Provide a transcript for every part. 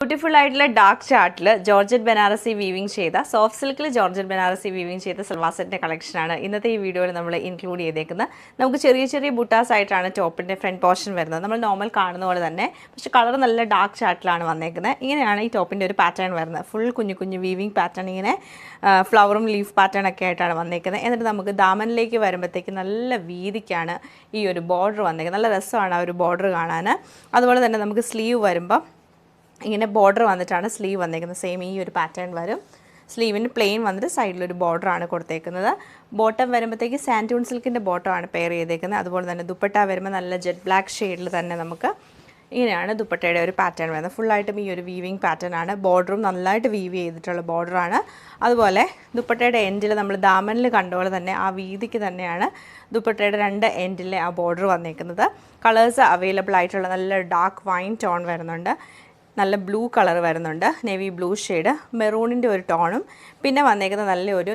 Beautiful ആയിട്ടുള്ള dark ചാർട്ടിൽ georgette Banarasi weaving ചെയ്ത സോഫ്റ്റ് സിൽക്കിൽ ജോർജറ്റ് ബനാറസി വീവിംഗ് ചെയ്ത സൽവാർ സെറ്റിൻ്റെ കളക്ഷനാണ് ഇന്നത്തെ ഈ വീഡിയോയിൽ നമ്മൾ ഇൻക്ലൂഡ് ചെയ്തേക്കുന്നത്. നമുക്ക് ചെറിയ ചെറിയ ബുട്ടാസ് ആയിട്ടാണ് ടോപ്പിൻ്റെ ഫ്രണ്ട് പോർഷൻ വരുന്നത്. നമ്മൾ നോർമൽ കാണുന്ന പോലെ തന്നെ, പക്ഷേ കളർ നല്ല ഡാർക്ക് ചാർട്ടിലാണ് വന്നേക്കുന്നത്. ഇങ്ങനെയാണ് ഈ ടോപ്പിൻ്റെ ഒരു പാറ്റേൺ വരുന്നത്. ഫുൾ കുഞ്ഞു കുഞ്ഞു വീവിംഗ് പാറ്റേൺ, ഇങ്ങനെ ഫ്ലവറും ലീഫ് പാറ്റേൺ ഒക്കെ ആയിട്ടാണ് വന്നേക്കുന്നത്. എന്നിട്ട് നമുക്ക് ദാമനിലേക്ക് വരുമ്പോഴത്തേക്ക് നല്ല വീതിക്കാണ് ഈ ഒരു ബോർഡർ വന്നേക്കുന്നത്. നല്ല രസമാണ് ആ ഒരു ബോർഡർ കാണാൻ. അതുപോലെ തന്നെ നമുക്ക് സ്ലീവ് വരുമ്പോൾ ഇങ്ങനെ ബോർഡർ വന്നിട്ടാണ് സ്ലീവ് വന്നേക്കുന്നത്. സെയിം ഈ ഒരു പാറ്റേൺ വരും. സ്ലീവിന് പ്ലെയിൻ വന്നിട്ട് സൈഡിലൊരു ബോർഡറാണ് കൊടുത്തേക്കുന്നത്. ബോട്ടം വരുമ്പോഴത്തേക്ക് സാൻറ്റൂൺ സിൽക്കിൻ്റെ ബോട്ടമാണ് പെയർ ചെയ്തേക്കുന്നത്. അതുപോലെ തന്നെ ദുപ്പട്ട വരുമ്പോൾ നല്ല ജെറ്റ് ബ്ലാക്ക് ഷെയ്ഡിൽ തന്നെ നമുക്ക് ഇങ്ങനെയാണ് ദുപ്പട്ടയുടെ ഒരു പാറ്റേൺ വരുന്നത്. ഫുള്ളായിട്ടും ഈ ഒരു വീവിങ് പാറ്റേൺ ആണ്. ബോർഡറും നല്ലതായിട്ട് വീവ് ചെയ്തിട്ടുള്ള ബോർഡറാണ്. അതുപോലെ ദുപ്പട്ടയുടെ എൻഡിൽ നമ്മൾ ദാമനിൽ കണ്ടപോലെ തന്നെ ആ വീതിക്ക് തന്നെയാണ് ദുപ്പട്ടയുടെ രണ്ട് എൻഡിലെ ആ ബോർഡർ വന്നേക്കുന്നത്. കളേഴ്സ് അവൈലബിൾ ആയിട്ടുള്ള നല്ല ഡാർക്ക് വൈൻ ടോൺ വരുന്നുണ്ട്, നല്ല ബ്ലൂ കളർ വരുന്നുണ്ട്, നേവി ബ്ലൂ ഷെയ്ഡ്, മെറൂണിൻ്റെ ഒരു ടോണും പിന്നെ വന്നേക്കുന്നത് നല്ലൊരു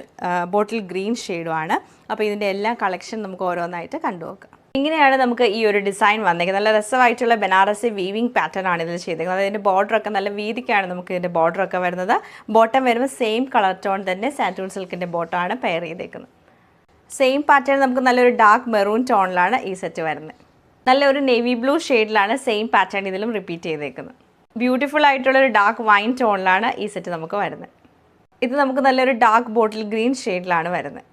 ബോട്ടിൽ ഗ്രീൻ ഷെയ്ഡുമാണ്. അപ്പോൾ ഇതിൻ്റെ എല്ലാ കളക്ഷൻ നമുക്ക് ഓരോന്നായിട്ട് കണ്ടുനോക്കാം. ഇങ്ങനെയാണ് നമുക്ക് ഈ ഒരു ഡിസൈൻ വന്നേക്കുന്നത്. നല്ല രസമായിട്ടുള്ള ബനാറസി വീവിംഗ് പാറ്റേൺ ആണ് ഇതിൽ ചെയ്തേക്കുന്നത്. അതിൻ്റെ ബോർഡറൊക്കെ നല്ല വീതിക്കാണ് നമുക്ക് ഇതിൻ്റെ ബോർഡറൊക്കെ വരുന്നത്. ബോട്ടം വരുമ്പോൾ സെയിം കളർ ടോൺ തന്നെ സാൻറ്റൂൺ സിൽക്കിൻ്റെ ബോട്ടമാണ് പെയർ ചെയ്തേക്കുന്നത്. സെയിം പാറ്റേൺ നമുക്ക് നല്ലൊരു ഡാർക്ക് മെറൂൺ ടോണിലാണ് ഈ സെറ്റ് വരുന്നത്. നല്ലൊരു നേവി ബ്ലൂ ഷെയ്ഡിലാണ് സെയിം പാറ്റേൺ ഇതിലും റിപ്പീറ്റ് ചെയ്തേക്കുന്നത്. ബ്യൂട്ടിഫുൾ ആയിട്ടുള്ളൊരു ഡാർക്ക് വൈൻ ടോണിലാണ് ഈ സെറ്റ് നമുക്ക് വരുന്നത്. ഇത് നമുക്ക് നല്ലൊരു ഡാർക്ക് ബോട്ടിൽ ഗ്രീൻ ഷെയ്ഡിലാണ് വരുന്നത്.